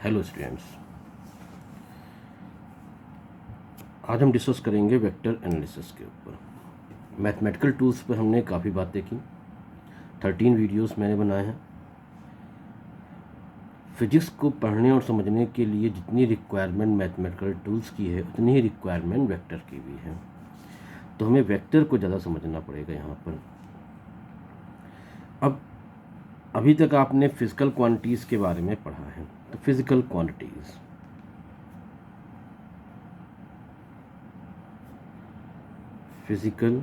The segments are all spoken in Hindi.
हेलो स्टूडेंट्स, आज हम डिस्कस करेंगे वेक्टर एनालिसिस के ऊपर। मैथमेटिकल टूल्स पर हमने काफ़ी बातें की, 13 वीडियोस मैंने बनाए हैं। फिजिक्स को पढ़ने और समझने के लिए जितनी रिक्वायरमेंट मैथमेटिकल टूल्स की है उतनी ही रिक्वायरमेंट वेक्टर की भी है, तो हमें वेक्टर को ज़्यादा समझना पड़ेगा यहाँ पर। अब अभी तक आपने फिजिकल क्वांटिटीज़ के बारे में पढ़ा है, तो फिजिकल क्वांटिटीज़ फिजिकल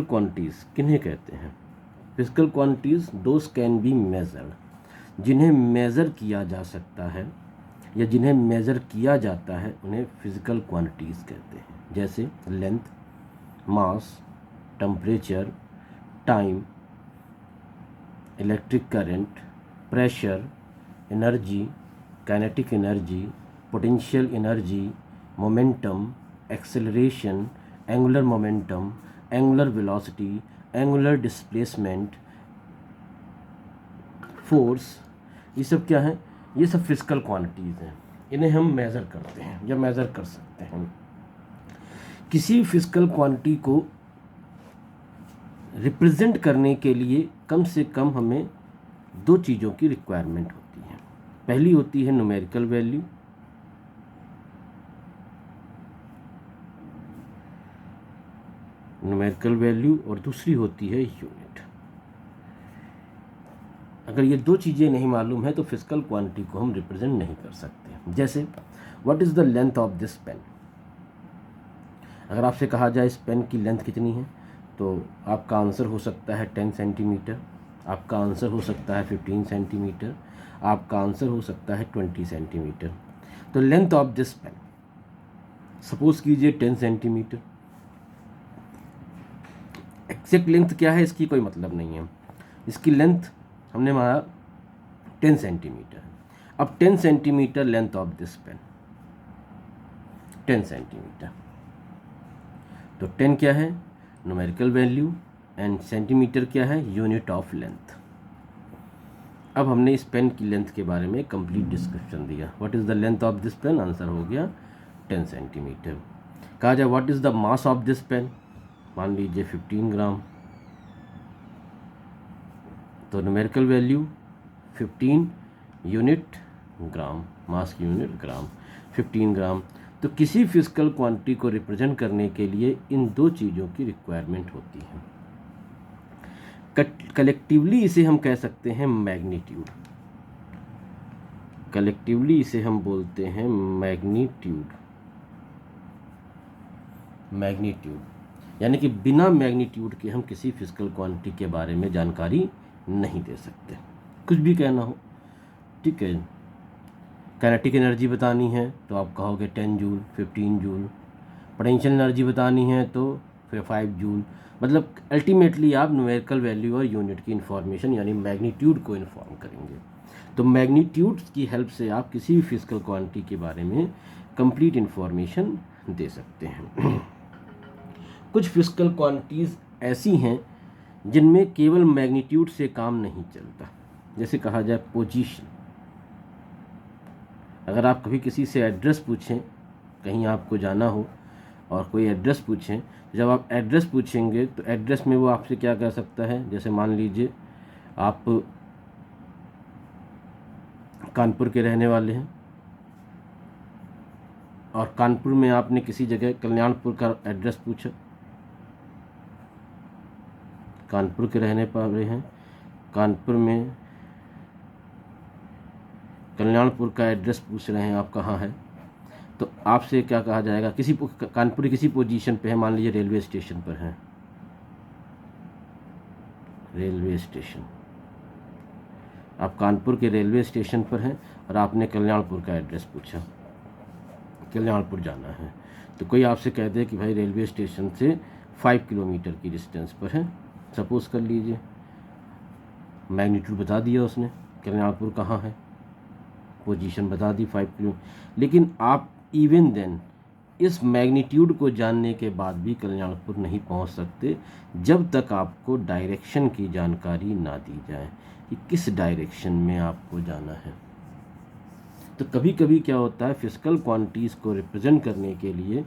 क्वांटिटीज़ किन्हें कहते हैं? Physical quantities those can be measured, जिन्हें मेज़र किया जा सकता है या जिन्हें मेज़र किया जाता है उन्हें फिजिकल क्वांटिटीज़ कहते हैं। जैसे length, mass, temperature, time, electric current, pressure, energy, kinetic energy, potential energy, momentum, acceleration, angular momentum, angular velocity, angular displacement, force. ये सब क्या है? ये सब फिजिकल क्वांटिटीज़ हैं। इन्हें हम मेज़र करते हैं या मेज़र कर सकते हैं। किसी फिजिकल क्वांटिटी को रिप्रेजेंट करने के लिए कम से कम हमें दो चीज़ों की रिक्वायरमेंट होती है। पहली होती है न्यूमेरिकल वैल्यू और दूसरी होती है यूनिट। अगर ये दो चीज़ें नहीं मालूम है तो फिजिकल क्वांटिटी को हम रिप्रेजेंट नहीं कर सकते। जैसे what is the length of this pen? अगर आपसे कहा जाए इस पेन की लेंथ कितनी है, तो आपका आंसर हो सकता है 10 सेंटीमीटर, आपका आंसर हो सकता है 15 सेंटीमीटर, आपका आंसर हो सकता है 20 सेंटीमीटर। तो length of this pen, suppose कीजिए 10 सेंटीमीटर। एग्जैक्ट लेंथ क्या है इसकी कोई मतलब नहीं है, इसकी लेंथ हमने माना 10 सेंटीमीटर। अब 10 centimetre length of this pen, 10 centimetre. तो 10 क्या है? न्यूमेरिकल वैल्यू, एंड सेंटीमीटर क्या है? Unit of length. अब हमने इस पेन की लेंथ के बारे में कंप्लीट डिस्क्रिप्शन दिया। What is the length of this pen? Answer हो गया 10 सेंटीमीटर। कहा जाए what is the mass of this pen? मान लीजिए 15 ग्राम। तो numerical value 15 unit gram, mass की यूनिट ग्राम, 15 ग्राम। तो किसी फिजिकल क्वांटिटी को रिप्रेजेंट करने के लिए इन दो चीज़ों की रिक्वायरमेंट होती है। कलेक्टिवली इसे हम कह सकते हैं मैग्नीट्यूड। कलेक्टिवली इसे हम बोलते हैं मैग्नीट्यूड। यानी कि बिना मैग्नीट्यूड के हम किसी फिजिकल क्वांटिटी के बारे में जानकारी नहीं दे सकते, कुछ भी कहना हो। ठीक है, काइनेटिक एनर्जी बतानी है तो आप कहोगे 10 जूल, 15 जूल। पोटेंशियल एनर्जी बतानी है तो फिर 5 जूल। मतलब अल्टीमेटली आप न्यूमेरिकल वैल्यू और यूनिट की इन्फॉर्मेशन यानी मैग्नीट्यूड को इन्फॉर्म करेंगे। तो मैग्नीट्यूड की हेल्प से आप किसी भी फिजिकल क्वांटिटी के बारे में कंप्लीट इन्फॉर्मेशन दे सकते हैं। कुछ फिजिकल क्वांटिटीज़ ऐसी हैं जिनमें केवल मैग्नीट्यूड से काम नहीं चलता। जैसे कहा जाए पोजीशन। अगर आप कभी किसी से एड्रेस पूछें, कहीं आपको जाना हो और कोई एड्रेस पूछें, जब आप एड्रेस पूछेंगे तो एड्रेस में वो आपसे क्या कह सकता है? जैसे मान लीजिए आप कानपुर के रहने वाले हैं और कानपुर में आपने किसी जगह कल्याणपुर का एड्रेस पूछा, कानपुर के रहने वाले हैं, कानपुर में कल्याणपुर का एड्रेस पूछ रहे हैं आप कहाँ है, तो आपसे क्या कहा जाएगा? कानपुर किसी पोजीशन पे है, मान लीजिए रेलवे स्टेशन पर है, रेलवे स्टेशन। आप कानपुर के रेलवे स्टेशन पर हैं और आपने कल्याणपुर का एड्रेस पूछा, कल्याणपुर जाना है। तो कोई आपसे कह दे कि भाई रेलवे स्टेशन से 5 किलोमीटर की डिस्टेंस पर है, सपोज कर लीजिए। मैग्नीट्यूड बता दिया उसने, कल्याणपुर कहाँ है, पोजीशन बता दी 5 किलो। लेकिन आप इवन देन इस मैग्नीट्यूड को जानने के बाद भी कल्याणपुर नहीं पहुंच सकते जब तक आपको डायरेक्शन की जानकारी ना दी जाए कि किस डायरेक्शन में आपको जाना है। तो कभी कभी क्या होता है, फिजिकल क्वांटिटीज़ को रिप्रेजेंट करने के लिए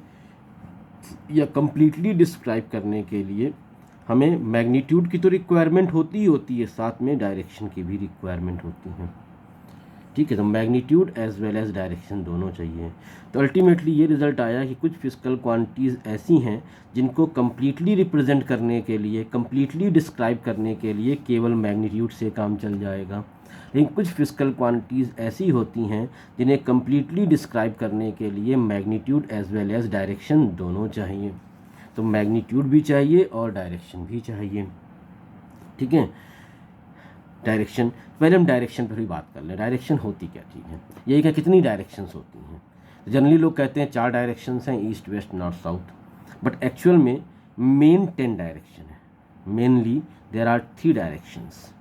या कंप्लीटली डिस्क्राइब करने के लिए हमें मैग्नीट्यूड की तो रिक्वायरमेंट होती ही होती है, साथ में डायरेक्शन की भी रिक्वायरमेंट होती है। ठीक है, तो magnitude as well as direction दोनों चाहिए। तो अल्टीमेटली ये रिजल्ट आया कि कुछ फिजिकल क्वांटिटीज़ ऐसी हैं जिनको कम्प्लीटली रिप्रेजेंट करने के लिए, कम्प्लीटली डिस्क्राइब करने के लिए केवल मैग्नीट्यूड से काम चल जाएगा, लेकिन कुछ फिजिकल क्वांटिटीज़ ऐसी होती हैं जिन्हें कम्प्लीटली डिस्क्राइब करने के लिए magnitude as well as direction दोनों चाहिए। तो मैग्नीट्यूड भी चाहिए और डायरेक्शन भी चाहिए। ठीक है, डायरेक्शन, पहले हम डायरेक्शन पर भी बात कर लें। डायरेक्शन होती क्या चीज़ है, यही क्या कितनी डायरेक्शंस होती हैं। जनरली लोग कहते हैं 4 डायरेक्शंस हैं, east west north south, but actual में मेन 10 डायरेक्शन है। Mainly there are 3 directions.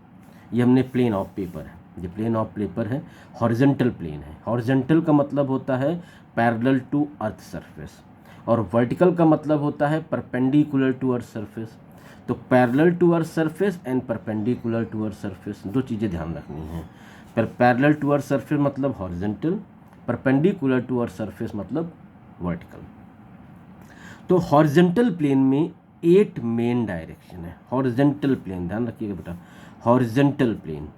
ये हमने प्लेन ऑफ पेपर है, ये प्लेन ऑफ पेपर है, हॉरिजॉन्टल प्लेन है। हॉरिजॉन्टल का मतलब होता है पैरेलल टू अर्थ सरफेस, और वर्टिकल का मतलब होता है परपेंडिकुलर टू अर्थ सरफेस। तो parallel to earth surface and perpendicular to earth surface, दो चीज़ें ध्यान रखनी हैं। पर पैरेलल टू अर्थ सरफेस मतलब horizontal, perpendicular to earth surface मतलब वर्टिकल। तो हॉरिजॉन्टल प्लेन में 8 मेन डायरेक्शन है। हॉरिजॉन्टल प्लेन ध्यान रखिएगा बेटा, horizontal plane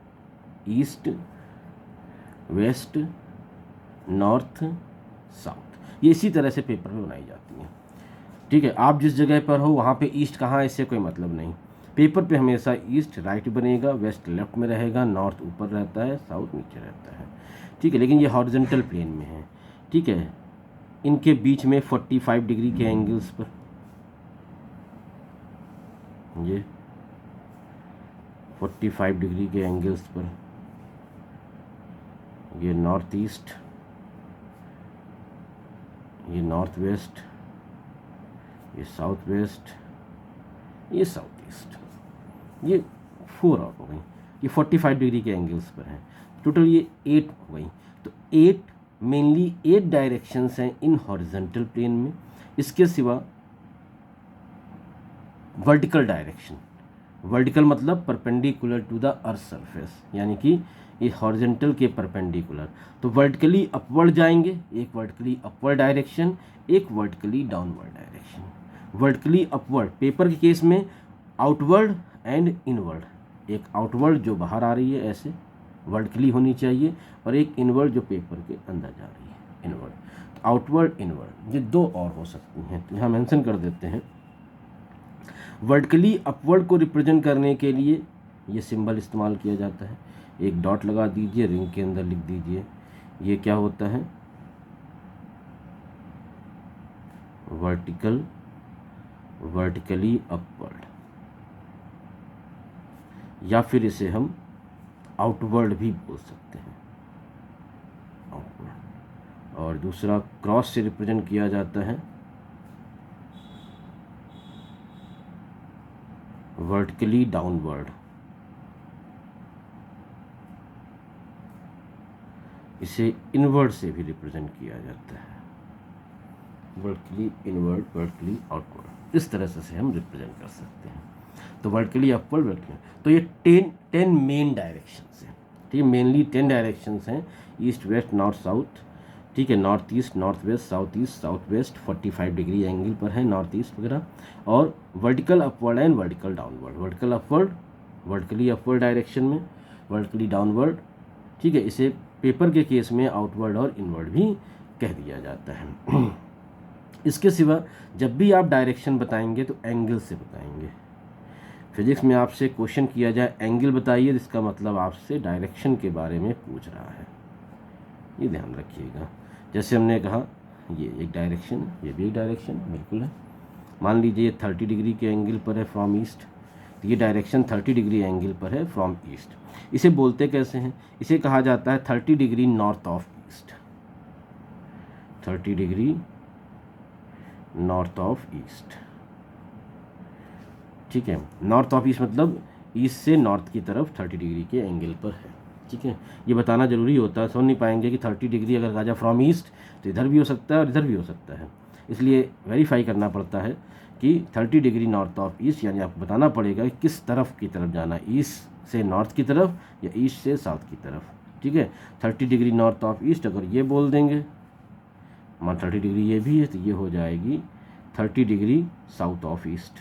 east west north south, ये इसी तरह से पेपर में बनाई जाती हैं। ठीक है, आप जिस जगह पर हो वहाँ पे ईस्ट कहाँ है इससे कोई मतलब नहीं। पेपर पे हमेशा ईस्ट राइट बनेगा, वेस्ट लेफ्ट में रहेगा, नॉर्थ ऊपर रहता है, साउथ नीचे रहता है। ठीक है, लेकिन ये हॉरिजॉन्टल प्लेन में है। ठीक है, इनके बीच में 45 डिग्री के एंगल्स पर, ये 45 डिग्री के एंगल्स पर ये नॉर्थ ईस्ट, ये नॉर्थ वेस्ट, ये साउथ वेस्ट, ये साउथ ईस्ट, ये 4 और हो गई। ये 45 डिग्री के एंगल्स पर हैं। टोटल ये 8 हो गई। तो 8 मेनली 8 डायरेक्शंस हैं इन हॉरिजॉन्टल प्लेन में। इसके सिवा वर्टिकल डायरेक्शन, वर्टिकल मतलब perpendicular to the earth surface, यानी कि ये हॉरिजॉन्टल के परपेंडिकुलर। तो वर्टिकली अपवर्ड जाएंगे, एक वर्टिकली अपवर्ड डायरेक्शन, एक vertically downward direction. Vertically upward paper के केस में आउटवर्ड एंड इनवर्ड, एक आउटवर्ड जो बाहर आ रही है ऐसे वर्टिकली होनी चाहिए, और एक इनवर्ड जो पेपर के अंदर जा रही है इनवर्ड। तो आउटवर्ड इनवर्ड ये 2 और हो सकती हैं, तो यहाँ मेंशन कर देते हैं। वर्टिकली अपवर्ड को रिप्रेजेंट करने के लिए ये सिंबल इस्तेमाल किया जाता है। एक डॉट लगा दीजिए, रिंग के अंदर लिख दीजिए, ये क्या होता है, वर्टिकल, वर्टिकली अपवर्ड, या फिर इसे हम आउटवर्ड भी बोल सकते हैं, आउटवर्ड। और दूसरा क्रॉस से रिप्रेजेंट किया जाता है, वर्टिकली डाउनवर्ड। इसे इनवर्ड से भी रिप्रेजेंट किया जाता है, वर्टिकली इनवर्ड, वर्टिकली आउटवर्ड, इस तरह से हम रिप्रेजेंट कर सकते हैं। तो वर्टिकली अपवर्ड, वर्टिकली, तो ये 10 मेन डायरेक्शंस हैं। ठीक है, मेनली 10 डायरेक्शंस हैं, ईस्ट वेस्ट नॉर्थ साउथ। ठीक है, north east north west south east south west 45 degree angle पर है नॉर्थ ईस्ट वगैरह। और vertical upward and vertical downward, vertical upward vertically upward direction में, वर्टिकली डाउनवर्ड। ठीक है, इसे पेपर के केस में आउटवर्ड और इनवर्ड भी कह दिया जाता है। इसके सिवा जब भी आप डायरेक्शन बताएंगे तो एंगल से बताएंगे। फिजिक्स में आपसे क्वेश्चन किया जाए एंगल बताइए, इसका मतलब आपसे डायरेक्शन के बारे में पूछ रहा है, ये ध्यान रखिएगा। जैसे हमने कहा ये एक डायरेक्शन, ये भी एक डायरेक्शन बिल्कुल है। मान लीजिए ये 30 डिग्री के एंगल पर है फ्रॉम ईस्ट, तो ये डायरेक्शन 30 डिग्री एंगल पर है फ्रॉम ईस्ट। इसे बोलते कैसे हैं, इसे कहा जाता है 30 degree north of east, 30 degree north of east. ठीक है, नॉर्थ ऑफ ईस्ट मतलब ईस्ट से नॉर्थ की तरफ 30 डिग्री के एंगल पर है। ठीक है, ये बताना जरूरी होता है, समझ नहीं पाएंगे कि 30 डिग्री अगर आ जाए फ्रॉम ईस्ट तो इधर भी हो सकता है और इधर भी हो सकता है। इसलिए वेरीफाई करना पड़ता है कि 30 डिग्री नॉर्थ ऑफ ईस्ट, यानी आपको बताना पड़ेगा कि किस तरफ की तरफ जाना है, ईस्ट से नॉर्थ की तरफ या ईस्ट से साउथ की तरफ। ठीक है, 30 डिग्री नॉर्थ ऑफ ईस्ट अगर ये बोल देंगे, मान 30 डिग्री ये भी है तो ये हो जाएगी 30 degree south of east,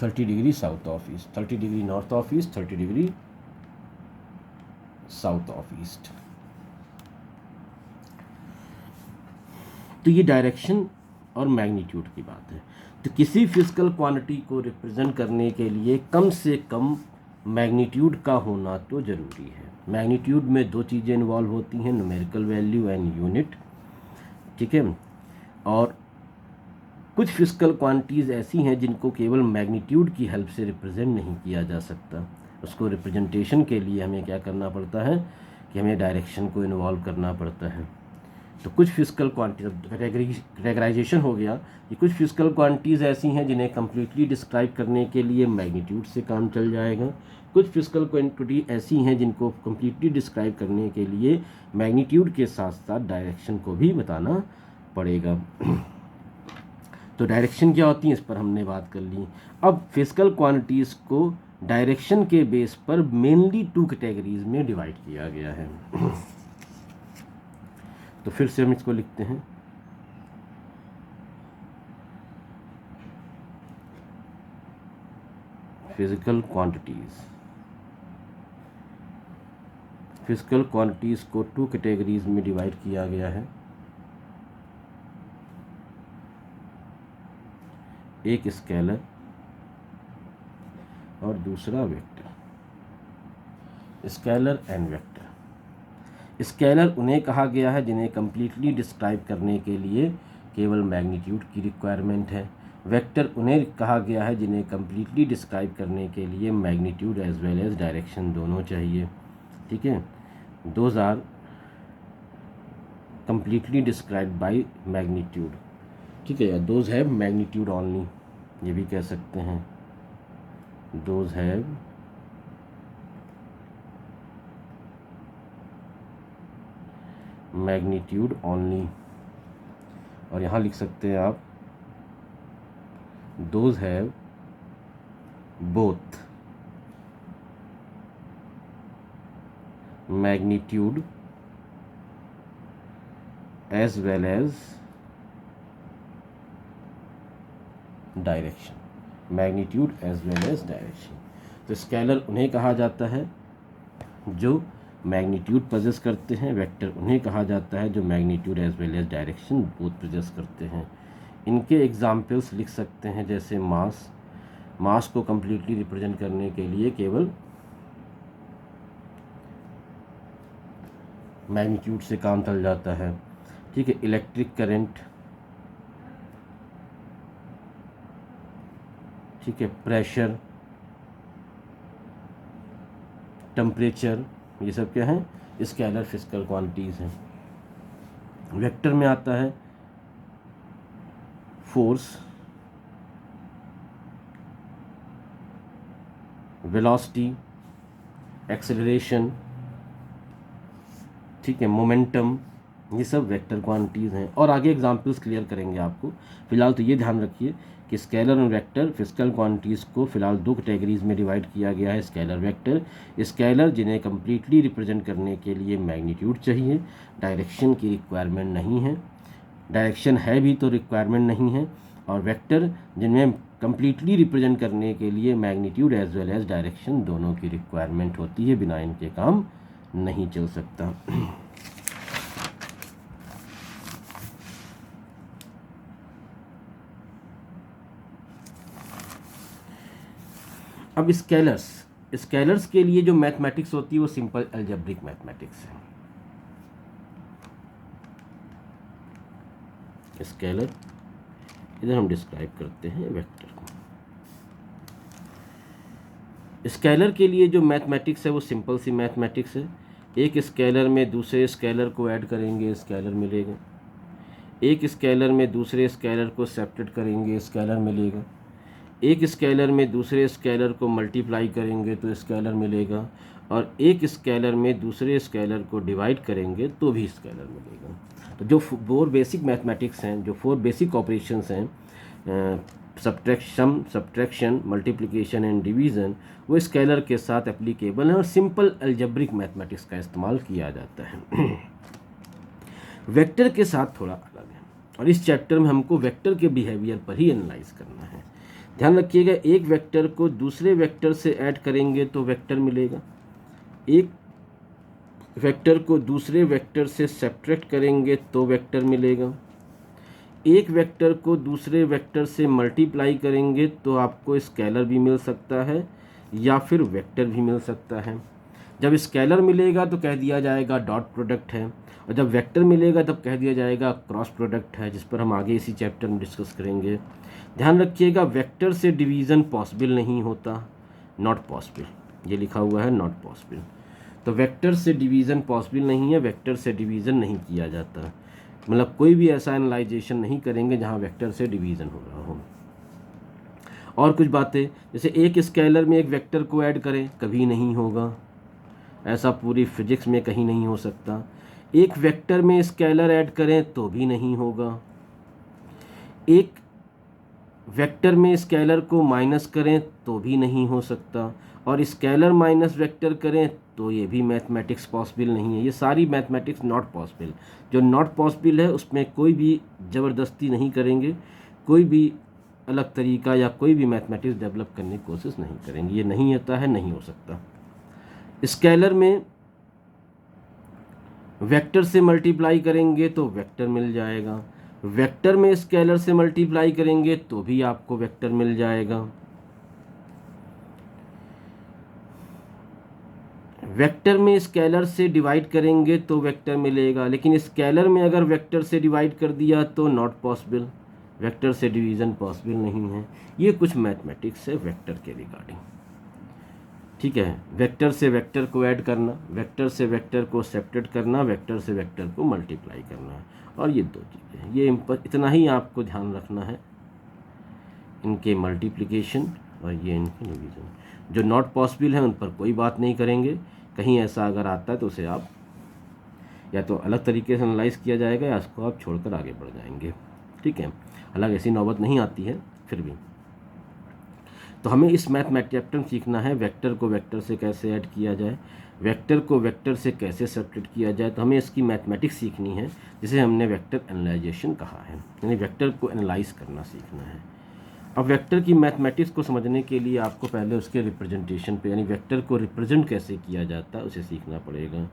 30 degree south of east, 30 degree north of east, 30 degree south of east. तो ये डायरेक्शन और मैग्नीट्यूड की बात है। तो किसी फिजिकल क्वांटिटी को रिप्रेजेंट करने के लिए कम से कम मैग्नीट्यूड का होना तो ज़रूरी है। मैग्नीट्यूड में दो चीज़ें इन्वॉल्व होती हैं, न्यूमेरिकल वैल्यू एंड यूनिट। ठीक है, और कुछ फिजिकल क्वांटिटीज़ ऐसी हैं जिनको केवल मैग्नीट्यूड की हेल्प से रिप्रेजेंट नहीं किया जा सकता। उसको रिप्रेजेंटेशन के लिए हमें क्या करना पड़ता है कि हमें डायरेक्शन को इन्वॉल्व करना पड़ता है। तो कुछ फिजिकल क्वांटिटी कैटेगराइजेशन हो गया कि कुछ फिजिकल क्वांटिटीज़ ऐसी हैं जिन्हें कम्प्लीटली डिस्क्राइब करने के लिए मैग्नीट्यूड से काम चल जाएगा। कुछ फिजिकल क्वांटिटी ऐसी हैं जिनको कम्प्लीटली डिस्क्राइब करने के लिए मैग्नीट्यूड के साथ साथ डायरेक्शन को भी बताना पड़ेगा। तो डायरेक्शन क्या होती है, इस पर हमने बात कर ली। अब फिजिकल क्वांटिटीज़ को डायरेक्शन के बेस पर मेनली 2 कैटेगरीज में डिवाइड किया गया है। तो फिर से हम इसको लिखते हैं, फिजिकल क्वांटिटीज़। फिजिकल क्वांटिटीज़ को 2 कैटेगरीज में डिवाइड किया गया है। एक स्केलर और दूसरा vector. Scalar and vector. Scalar उन्हें कहा गया है जिन्हें कम्प्लीटली डिस्क्राइब करने के लिए केवल मैग्नीट्यूड की रिक्वायरमेंट है। वेक्टर उन्हें कहा गया है जिन्हें कम्प्लीटली डिस्क्राइब करने के लिए magnitude as well as direction दोनों चाहिए। ठीक है, those are completely described by magnitude. ठीक है, या दोज हैव मैग्नीट्यूड ओनली, ये भी कह सकते हैं, दोज हैव मैग्नीट्यूड ओनली। और यहाँ लिख सकते हैं आप those have both magnitude as well as direction, magnitude as well as direction. तो स्केलर उन्हें कहा जाता है जो मैग्नीट्यूड पजेस करते हैं, वेक्टर उन्हें कहा जाता है जो magnitude as well as direction both possess करते हैं। इनके एग्जाम्पल्स लिख सकते हैं जैसे मास को कम्प्लीटली रिप्रेजेंट करने के लिए केवल मैग्नीट्यूड से काम चल जाता है। ठीक है, इलेक्ट्रिक करंट, ठीक है, प्रेशर, टेम्परेचर, ये सब क्या है, स्केलर फिजिकल क्वांटिटीज़ हैं। वेक्टर में आता है फोर्स, वेलोसिटी, एक्सेलरेशन, ठीक है, मोमेंटम, ये सब वेक्टर क्वांटिटीज़ हैं। और आगे एग्जांपल्स क्लियर करेंगे आपको। फिलहाल तो ये ध्यान रखिए कि स्केलर और वेक्टर फिजिकल क्वांटिटीज़ को फिलहाल 2 कैटेगरीज में डिवाइड किया गया है, स्केलर वेक्टर। स्केलर जिन्हें कम्प्लीटली रिप्रेजेंट करने के लिए मैग्नीट्यूड चाहिए, डायरेक्शन की रिक्वायरमेंट नहीं है, डायरेक्शन है भी तो रिक्वायरमेंट नहीं है। और वेक्टर जिनमें कम्प्लीटली रिप्रेजेंट करने के लिए magnitude as well as direction दोनों की रिक्वायरमेंट होती है, बिना इनके काम नहीं चल सकता। अब स्केलर्स के लिए जो मैथमेटिक्स होती है वो सिंपल अलजेब्रिक मैथमेटिक्स है। स्केलर इधर हम डिस्क्राइब करते हैं वेक्टर को। स्केलर के लिए जो मैथमेटिक्स है वो सिंपल सी मैथमेटिक्स है। एक स्केलर में दूसरे स्केलर को ऐड करेंगे, स्केलर मिलेगा। एक स्केलर में दूसरे स्केलर को सब्ट्रैक्ट करेंगे, स्केलर मिलेगा। एक स्केलर में दूसरे स्केलर को मल्टीप्लाई करेंगे तो स्केलर मिलेगा। और एक स्केलर में दूसरे स्केलर को डिवाइड करेंगे तो भी स्केलर मिलेगा। तो जो 4 बेसिक मैथमेटिक्स हैं, जो 4 बेसिक ऑपरेशंस हैं, सब्ट्रैक्शन, मल्टीप्लिकेशन एंड डिवीज़न, वो स्केलर के साथ एप्लीकेबल हैं और सिंपल अलजेब्रिक मैथमेटिक्स का इस्तेमाल किया जाता है। वेक्टर के साथ थोड़ा अलग है और इस चैप्टर में हमको वेक्टर के बिहेवियर पर ही एनालाइज करना है। ध्यान रखिएगा, एक वेक्टर को दूसरे वेक्टर से ऐड करेंगे तो वेक्टर मिलेगा, एक वेक्टर को दूसरे वेक्टर से सब्ट्रैक्ट करेंगे तो वेक्टर मिलेगा, एक वेक्टर को दूसरे वेक्टर से मल्टीप्लाई करेंगे तो आपको स्केलर भी मिल सकता है या फिर वेक्टर भी मिल सकता है। जब स्केलर मिलेगा तो कह दिया जाएगा डॉट प्रोडक्ट है, और जब वेक्टर मिलेगा तब कह दिया जाएगा क्रॉस प्रोडक्ट है, जिस पर हम आगे इसी चैप्टर में डिस्कस करेंगे। ध्यान रखिएगा, वेक्टर से डिवीज़न पॉसिबल नहीं होता, नॉट पॉसिबल, ये लिखा हुआ है नॉट पॉसिबल। तो वेक्टर से डिवीज़न पॉसिबल नहीं है, वेक्टर से डिवीज़न नहीं किया जाता, मतलब कोई भी ऐसा एनालाइजेशन नहीं करेंगे जहाँ वेक्टर से डिवीज़न हो रहा हो। और कुछ बातें, जैसे एक स्केलर में एक वेक्टर को ऐड करें, कभी नहीं होगा, ऐसा पूरी फिजिक्स में कहीं नहीं हो सकता। एक वेक्टर में स्केलर ऐड करें तो भी नहीं होगा, एक वेक्टर में स्केलर को माइनस करें तो भी नहीं हो सकता, और स्केलर माइनस वेक्टर करें तो ये भी मैथमेटिक्स पॉसिबल नहीं है। ये सारी मैथमेटिक्स नॉट पॉसिबल। जो नॉट पॉसिबल है उसमें कोई भी ज़बरदस्ती नहीं करेंगे, कोई भी अलग तरीका या कोई भी मैथमेटिक्स डेवलप करने की कोशिश नहीं करेंगे। ये नहीं होता है, नहीं हो सकता। स्केलर में वेक्टर से मल्टीप्लाई करेंगे तो वेक्टर मिल जाएगा, वेक्टर में स्केलर से मल्टीप्लाई करेंगे तो भी आपको वेक्टर मिल जाएगा, वेक्टर में स्केलर से डिवाइड करेंगे तो वेक्टर मिलेगा, लेकिन स्केलर में अगर वेक्टर से डिवाइड कर दिया तो नॉट पॉसिबल, वेक्टर से डिवीज़न पॉसिबल नहीं है। ये कुछ मैथमेटिक्स है वेक्टर के रिगार्डिंग, ठीक है। वेक्टर से वेक्टर को ऐड करना, वेक्टर से वेक्टर को सेपरेट करना, वेक्टर से वेक्टर को मल्टीप्लाई करना, और ये 2 चीज़ें, ये इतना ही आपको ध्यान रखना है, इनके मल्टीप्लिकेशन और ये इनके डिवीज़न। जो नॉट पॉसिबल है उन पर कोई बात नहीं करेंगे, कहीं ऐसा अगर आता है तो उसे आप या तो अलग तरीके से एनालाइज किया जाएगा या उसको आप छोड़कर आगे बढ़ जाएंगे, ठीक है। हालांकि ऐसी नौबत नहीं आती है फिर भी। तो हमें इस मैथमेटिक्स चैप्टर में सीखना है वेक्टर को वेक्टर से कैसे ऐड किया जाए, वेक्टर को वेक्टर से कैसे सब्ट्रैक्ट किया जाए। तो हमें इसकी मैथमेटिक्स सीखनी है, जिसे हमने वेक्टर एनालाइजेशन कहा है, यानी वेक्टर को एनालाइज करना सीखना है। अब वेक्टर की मैथमेटिक्स को समझने के लिए आपको पहले उसके रिप्रेजेंटेशन पे, यानी वेक्टर को रिप्रेजेंट कैसे किया जाता है, उसे सीखना पड़ेगा।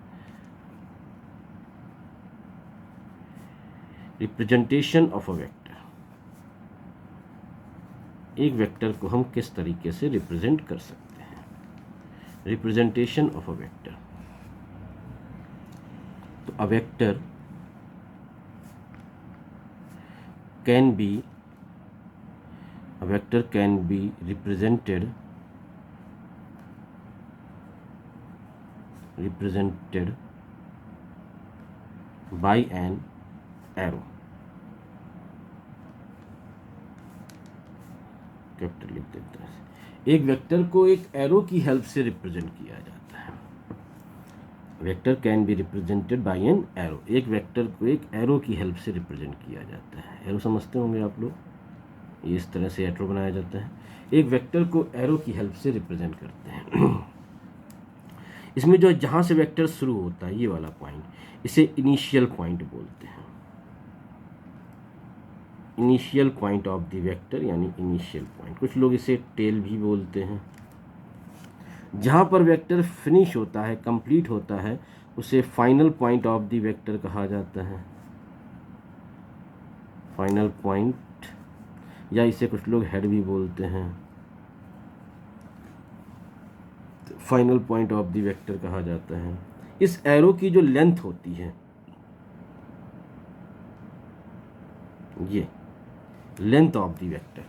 रिप्रेजेंटेशन ऑफ अ वेक्टर, एक वेक्टर को हम किस तरीके से रिप्रेजेंट कर सकते हैं। रिप्रेजेंटेशन ऑफ अ वेक्टर, तो a vector can be, a vector can be represented by an arrow, capital लिख देते हैं। एक वेक्टर को एक एरो की हेल्प से रिप्रेजेंट किया जाता है। Vector can be represented by an arrow, एक वेक्टर को एक एरो की हेल्प से रिप्रेजेंट किया जाता है। एरो समझते होंगे आप लोग, ये इस तरह से एरो बनाया जाता है। एक वेक्टर को एरो की हेल्प से रिप्रेजेंट करते हैं। इसमें जो जहाँ से वेक्टर शुरू होता है, ये वाला पॉइंट, इसे इनिशियल पॉइंट बोलते हैं। Initial point of the vector यानी इनिशियल पॉइंट, कुछ लोग इसे टेल भी बोलते हैं। जहाँ पर वेक्टर फिनिश होता है, कंप्लीट होता है, उसे final point of the vector कहा जाता है। फाइनल पॉइंट, या इसे कुछ लोग हेड भी बोलते हैं, final point of the vector कहा जाता है। इस एरो की जो लेंथ होती है, ये लेंथ ऑफ द वेक्टर,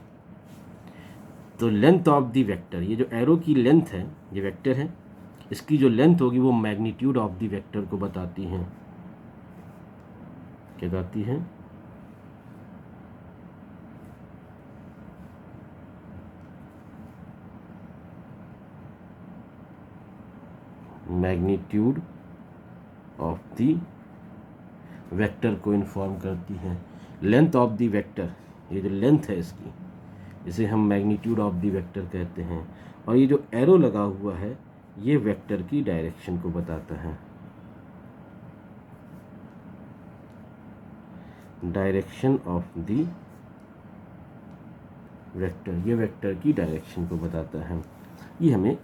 तो लेंथ ऑफ द वेक्टर, ये जो एरो की लेंथ है, ये वेक्टर है, इसकी जो लेंथ होगी वो मैग्नीट्यूड ऑफ द वेक्टर को बताती है। क्या बताती है? मैग्नीट्यूड ऑफ द वेक्टर को इन्फॉर्म करती है। लेंथ ऑफ द वेक्टर, ये जो लेंथ है इसकी, इसे हम मैग्नीट्यूड ऑफ द वेक्टर कहते हैं। और ये जो एरो लगा हुआ है ये वेक्टर की डायरेक्शन को बताता है। डायरेक्शन ऑफ द वेक्टर, ये वेक्टर की डायरेक्शन को बताता है। ये हमें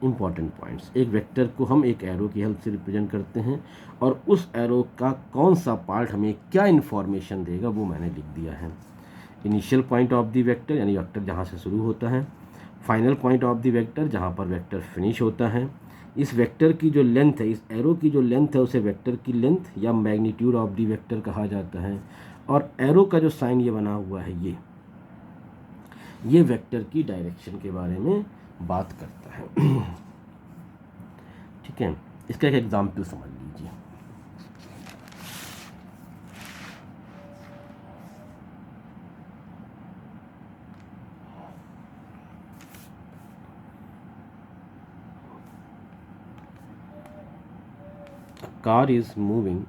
इम्पॉर्टेंट पॉइंट्स, एक वेक्टर को हम एक एरो की हेल्प से रिप्रेजेंट करते हैं और उस एरो का कौन सा पार्ट हमें क्या इन्फॉर्मेशन देगा वो मैंने लिख दिया है। Initial point of the vector, यानी वेक्टर जहाँ से शुरू होता है। Final point of the vector, जहाँ पर वेक्टर फिनिश होता है। इस वेक्टर की जो लेंथ है, इस एरो की जो लेंथ है उसे वेक्टर की लेंथ या मैग्नीट्यूड ऑफ द वेक्टर कहा जाता है। और एरो का जो साइन ये बना हुआ है ये वेक्टर की डायरेक्शन के बारे में बात करता है। ठीक है, इसका एक एग्जाम्पल समझ लीजिए। Car is moving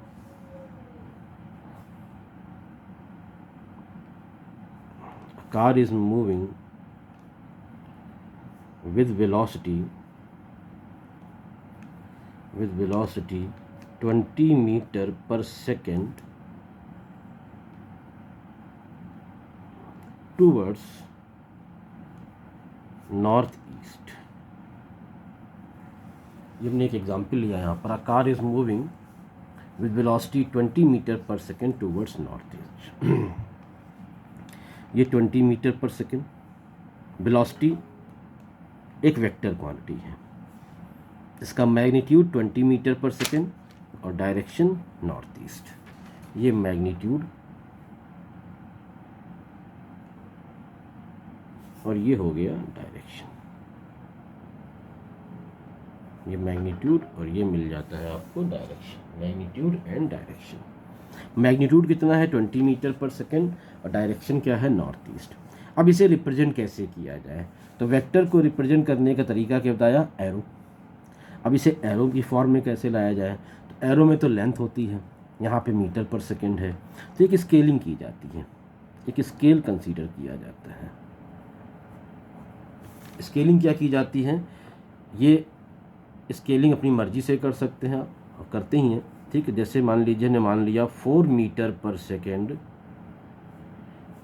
with velocity 20 meter per second towards north east। ये हमने एक एग्जाम्पल लिया यहाँ पर। Car is moving with velocity 20 metre per second towards north east. ये 20 मीटर पर सेकेंड, वेलोसिटी एक वेक्टर क्वांटिटी है, इसका मैग्नीट्यूड 20 मीटर पर सेकेंड और डायरेक्शन नॉर्थ ईस्ट। ये मैग्नीट्यूड और ये हो गया डायरेक्शन। ये मैग्नीट्यूड और ये मिल जाता है आपको direction, magnitude and direction. Magnitude कितना है 20 मीटर पर सेकेंड और डायरेक्शन क्या है नॉर्थ ईस्ट। अब इसे रिप्रेजेंट कैसे किया जाए, तो वेक्टर को रिप्रेजेंट करने का तरीका क्या बताया, एरो। अब इसे एरो की फॉर्म में कैसे लाया जाए, तो एरो में तो लेंथ होती है, यहाँ पे मीटर पर सेकेंड है, तो एक स्केलिंग की जाती है, एक स्केल कंसीडर किया जाता है। स्केलिंग क्या की जाती है, ये स्केलिंग अपनी मर्जी से कर सकते हैं और करते ही हैं। ठीक है, जैसे मान लीजिए ने मान लिया 4 metre per second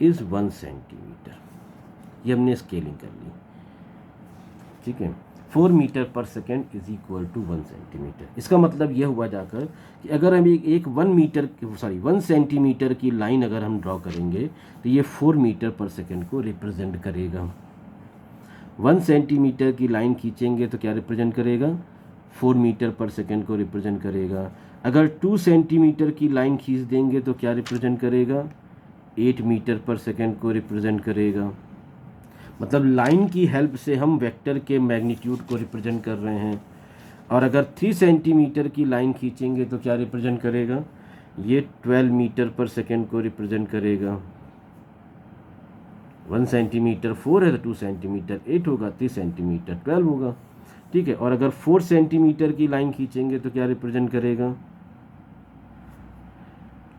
is 1 centimetre, ये हमने स्केलिंग कर ली। ठीक है, 4 metre per second is equal to 1 centimetre. इसका मतलब यह हुआ जाकर कि अगर हम एक 1 सेंटीमीटर की लाइन अगर हम ड्रॉ करेंगे तो ये 4 मीटर पर सेकेंड को रिप्रेजेंट करेगा। 1 सेंटीमीटर की लाइन खींचेंगे तो क्या रिप्रेजेंट करेगा, 4 मीटर पर सेकेंड को रिप्रेजेंट करेगा। अगर 2 सेंटीमीटर की लाइन खींच देंगे तो क्या रिप्रेजेंट करेगा, 8 मीटर पर सेकेंड को रिप्रेजेंट करेगा। मतलब लाइन की हेल्प से हम वेक्टर के मैग्नीट्यूड को रिप्रेजेंट कर रहे हैं। और अगर 3 सेंटीमीटर की लाइन खींचेंगे तो क्या रिप्रेजेंट करेगा, ये 12 मीटर पर सेकेंड को रिप्रेजेंट करेगा। 1 सेंटीमीटर 4 है तो 2 सेंटीमीटर 8 होगा, 3 सेंटीमीटर 12 होगा। ठीक है, और अगर 4 सेंटीमीटर की लाइन खींचेंगे तो क्या रिप्रेजेंट करेगा,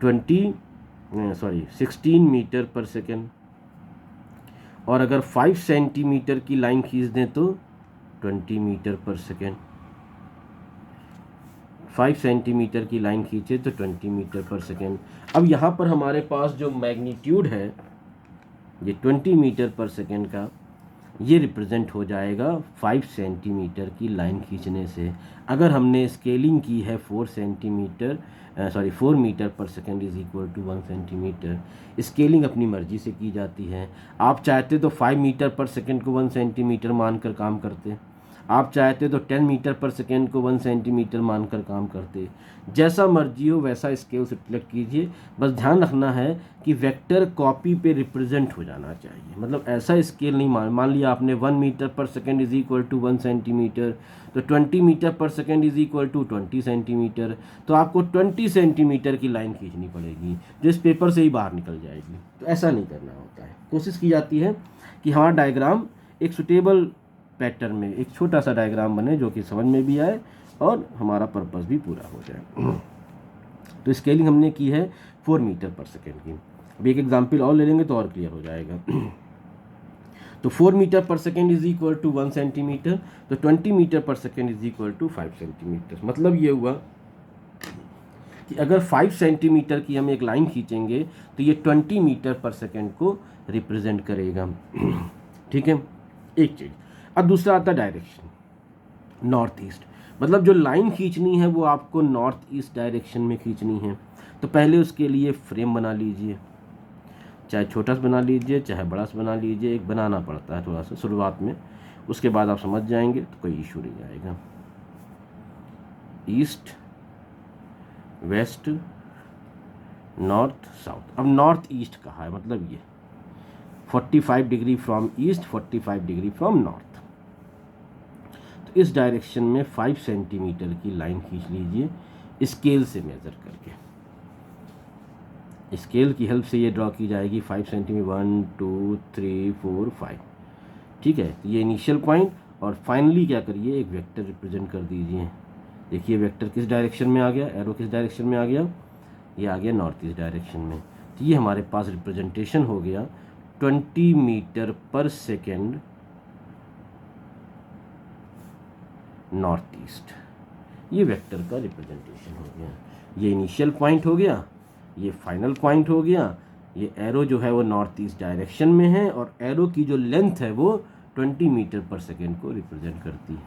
16 मीटर पर सेकेंड। और अगर 5 सेंटीमीटर की लाइन खींच दें तो 20 मीटर पर सेकेंड। 5 सेंटीमीटर की लाइन खींचे तो 20 मीटर पर सेकेंड। अब यहाँ पर हमारे पास जो मैग्नीट्यूड है ये 20 मीटर पर सेकेंड का, ये रिप्रेजेंट हो जाएगा 5 सेंटीमीटर की लाइन खींचने से। अगर हमने स्केलिंग की है 4 metre per second is equal to 1 centimetre. Scaling अपनी मर्जी से की जाती है। आप चाहते तो 5 मीटर पर सेकेंड को 1 सेंटीमीटर मानकर काम करते, आप चाहते तो 10 मीटर पर सेकेंड को 1 सेंटीमीटर मानकर काम करते। जैसा मर्जी हो वैसा स्केल सिलेक्ट कीजिए, बस ध्यान रखना है कि वेक्टर कॉपी पे रिप्रेजेंट हो जाना चाहिए। मतलब ऐसा स्केल नहीं मान लिया आपने 1 metre per second is equal to 1 centimetre, तो 20 metre per second is equal to 20 centimetre, तो आपको 20 सेंटीमीटर की लाइन खींचनी पड़ेगी जो इस पेपर से ही बाहर निकल जाएगी। तो ऐसा नहीं करना होता है। कोशिश की जाती है कि हमारा डायग्राम एक सुटेबल पैटर्न में, एक छोटा सा डायग्राम बने जो कि समझ में भी आए और हमारा पर्पस भी पूरा हो जाए। तो स्केलिंग हमने की है 4 मीटर पर सेकेंड की। अभी एक एग्जाम्पल और ले लेंगे तो और क्लियर हो जाएगा। तो 4 metre per second is equal to 1 centimetre, तो 20 metre per second is equal to 5 centimetre. मतलब ये हुआ कि अगर 5 सेंटीमीटर की हम एक लाइन खींचेंगे तो ये 20 मीटर पर सेकेंड को रिप्रेजेंट करेगा। ठीक है, एक चीज़। अब दूसरा आता है डायरेक्शन, नॉर्थ ईस्ट। मतलब जो लाइन खींचनी है वो आपको नॉर्थ ईस्ट डायरेक्शन में खींचनी है। तो पहले उसके लिए फ्रेम बना लीजिए, चाहे छोटा सा बना लीजिए चाहे बड़ा सा बना लीजिए, एक बनाना पड़ता है थोड़ा सा शुरुआत में, उसके बाद आप समझ जाएंगे तो कोई इशू नहीं आएगा। East, west, north, south. अब नॉर्थ ईस्ट कहा है, मतलब ये 45 degree from east, 45 degree from north. तो इस डायरेक्शन में 5 सेंटीमीटर की लाइन खींच लीजिए स्केल से मेज़र करके। स्केल की हेल्प से ये ड्रॉ की जाएगी 5 सेंटीमीटर, 1 2 3 4 5। ठीक है, तो ये इनिशियल पॉइंट, और फाइनली क्या करिए, एक वेक्टर रिप्रेजेंट कर दीजिए। देखिए वेक्टर किस डायरेक्शन में आ गया, एरो किस डायरेक्शन में आ गया, ये आ गया नॉर्थ ईस्ट डायरेक्शन में। तो ये हमारे पास रिप्रेजेंटेशन हो गया 20 metre per second north east. ये वेक्टर का रिप्रेजेंटेशन हो गया। ये इनिशियल पॉइंट हो गया, ये फाइनल पॉइंट हो गया। ये एरो जो है वो नॉर्थ ईस्ट डायरेक्शन में है, और एरो की जो लेंथ है वो 20 मीटर पर सेकेंड को रिप्रेजेंट करती है।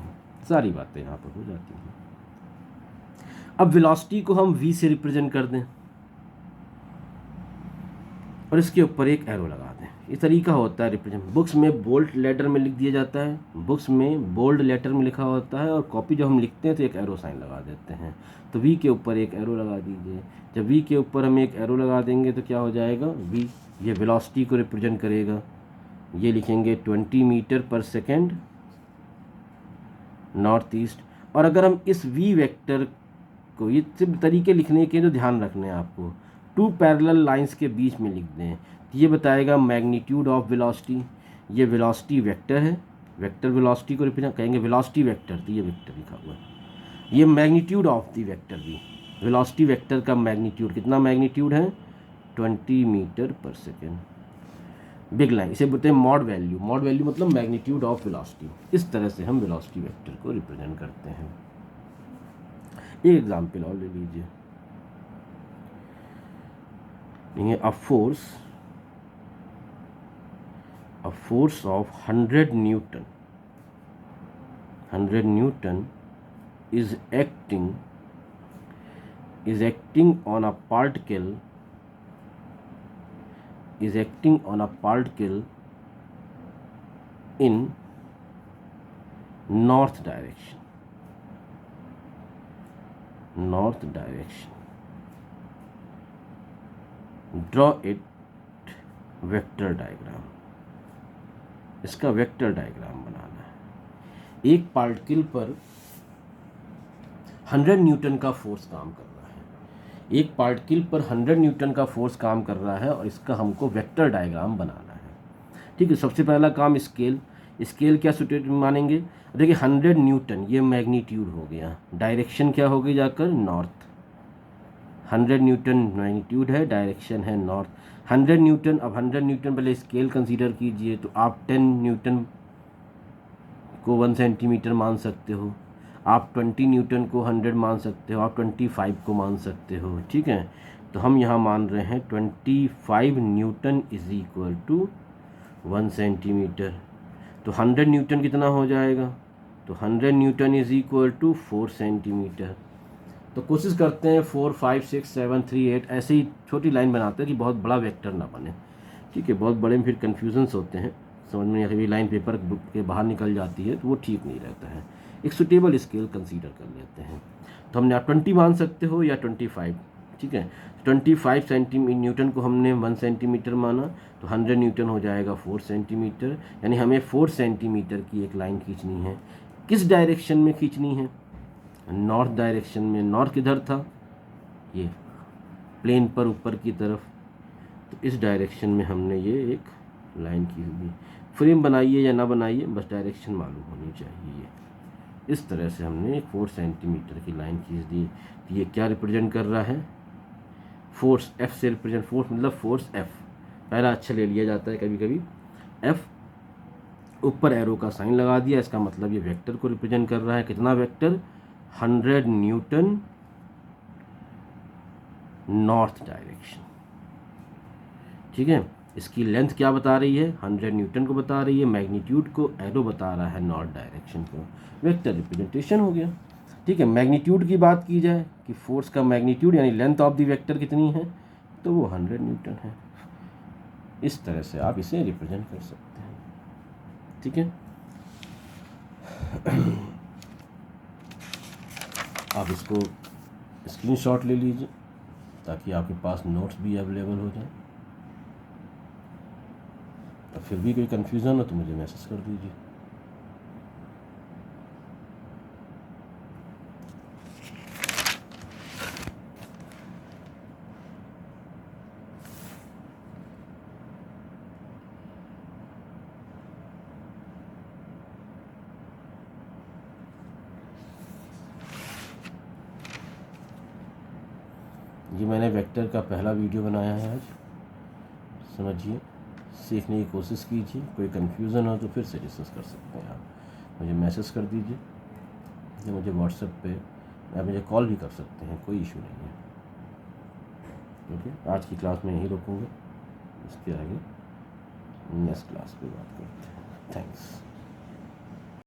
सारी बातें यहाँ पर हो जाती हैं। अब वेलोसिटी को हम v से रिप्रेजेंट कर दें और इसके ऊपर एक एरो लगा दें। ये तरीका होता है रिप्रेजेंट। बुक्स में बोल्ड लेटर में लिख दिया जाता है, बुक्स में बोल्ड लेटर में लिखा होता है, और कॉपी जो हम लिखते हैं तो एक एरो साइन लगा देते हैं। तो v के ऊपर एक एरो लगा दीजिए। जब v के ऊपर हम एक एरो लगा देंगे तो क्या हो जाएगा, v ये वेलोसिटी को रिप्रेजेंट करेगा। ये लिखेंगे 20 metre per second north east. और अगर हम इस v वेक्टर को, ये सिर्फ तरीके लिखने के जो ध्यान रखने हैं आपको, 2 पैरेलल लाइंस के बीच में लिख दें तो ये बताएगा मैग्नीट्यूड ऑफ वेलोसिटी। ये वेलोसिटी वेक्टर है, वेक्टर वेलोसिटी को रिप्रेजेंट कहेंगे वेलोसिटी वेक्टर, तो ये वेक्टर लिखा हुआ है। ये मैग्नीट्यूड ऑफ द वेक्टर भी, वेलोसिटी वेक्टर का मैग्नीट्यूड, कितना मैग्नीट्यूड है, 20 metre per second. Big line, इसे बोलते हैं मॉड वैल्यू। मॉड वैल्यू मतलब मैग्नीट्यूड ऑफ वेलोसिटी। इस तरह से हम वेलोसिटी वेक्टर को रिप्रेजेंट करते हैं। एक एग्जाम्पल और ले लीजिए। a force of 100 Newton is acting on a particle in north direction. Draw it vector diagram. इसका वेक्टर डायग्राम बनाना है। एक पार्टिकल पर 100 न्यूटन का फोर्स काम कर रहा है। एक पार्टिकल पर 100 न्यूटन का फोर्स काम कर रहा है और इसका हमको वेक्टर डायग्राम बनाना है। ठीक है, सबसे पहला काम स्केल। स्केल क्या सुटेड मानेंगे, देखिए 100 न्यूटन ये मैग्नीट्यूड हो गया, डायरेक्शन क्या हो गई जाकर नॉर्थ। 100 न्यूटन मैग्नीट्यूड है, डायरेक्शन है नॉर्थ। 100 न्यूटन, अब 100 न्यूटन पहले स्केल कंसीडर कीजिए तो आप 10 न्यूटन को 1 सेंटीमीटर मान सकते हो, आप 20 न्यूटन को 100 मान सकते हो, आप 25 को मान सकते हो। ठीक है, तो हम यहाँ मान रहे हैं 25 newton is equal to 1 centimetre. तो 100 न्यूटन कितना हो जाएगा, तो 100 newton is equal to 4 centimetre. तो कोशिश करते हैं 4 5 6 7 3 8 ऐसे ही छोटी लाइन बनाते हैं कि बहुत बड़ा वेक्टर ना बने। ठीक है, बहुत बड़े में फिर कन्फ्यूजन्स होते हैं, समझ में नहीं, लाइन पेपर के बाहर निकल जाती है तो वो ठीक नहीं रहता है। एक सुटेबल स्केल कंसीडर कर लेते हैं। तो हमने आप 20 मान सकते हो या 25। ठीक है, 25 सेंटीमीटर न्यूटन को हमने 1 सेंटीमीटर माना, तो 100 न्यूटन हो जाएगा 4 सेंटीमीटर। यानी हमें 4 सेंटीमीटर की एक लाइन खींचनी है। किस डायरेक्शन में खींचनी है, नॉर्थ डायरेक्शन में। नॉर्थ किधर था, ये प्लेन पर ऊपर की तरफ। तो इस डायरेक्शन में हमने ये एक लाइन की हुई। फ्रेम बनाइए या ना बनाइए, बस डायरेक्शन मालूम होनी चाहिए। इस तरह से हमने एक 4 सेंटीमीटर की लाइन खींच दी। तो ये क्या रिप्रेजेंट कर रहा है? फोर्स F से रिप्रेजेंट, फोर्स मतलब फोर्स F, पहला अक्षर ले लिया जाता है कभी कभी F, ऊपर एरो का साइन लगा दिया, इसका मतलब ये वेक्टर को रिप्रेजेंट कर रहा है। कितना वेक्टर? 100 Newton north direction. ठीक है, इसकी लेंथ क्या बता रही है? 100 न्यूटन को बता रही है, मैग्नीट्यूड को एरो बता रहा है नॉर्थ डायरेक्शन को। वेक्टर रिप्रेजेंटेशन हो गया। ठीक है, मैग्नीट्यूड की बात की जाए कि फोर्स का मैग्नीट्यूड यानी लेंथ ऑफ द वेक्टर कितनी है, तो वो 100 न्यूटन है। इस तरह से आप इसे रिप्रेजेंट कर सकते हैं। ठीक है, आप इसको स्क्रीनशॉट ले लीजिए ताकि आपके पास नोट्स भी अवेलेबल हो जाए। और फिर भी कोई कन्फ्यूज़न हो तो मुझे मैसेज कर दीजिए। ये मैंने वेक्टर का पहला वीडियो बनाया है आज। समझिए, सीखने की कोशिश कीजिए। कोई कन्फ्यूज़न हो तो फिर से डिस्कस कर सकते हैं आप। मुझे मैसेज कर दीजिए या मुझे व्हाट्सएप पे या मुझे कॉल भी कर सकते हैं, कोई इशू नहीं है। ओके, आज की क्लास में यहीं रोकूँगा, इसके आगे नेक्स्ट क्लास पे बात करते हैं। थैंक्स।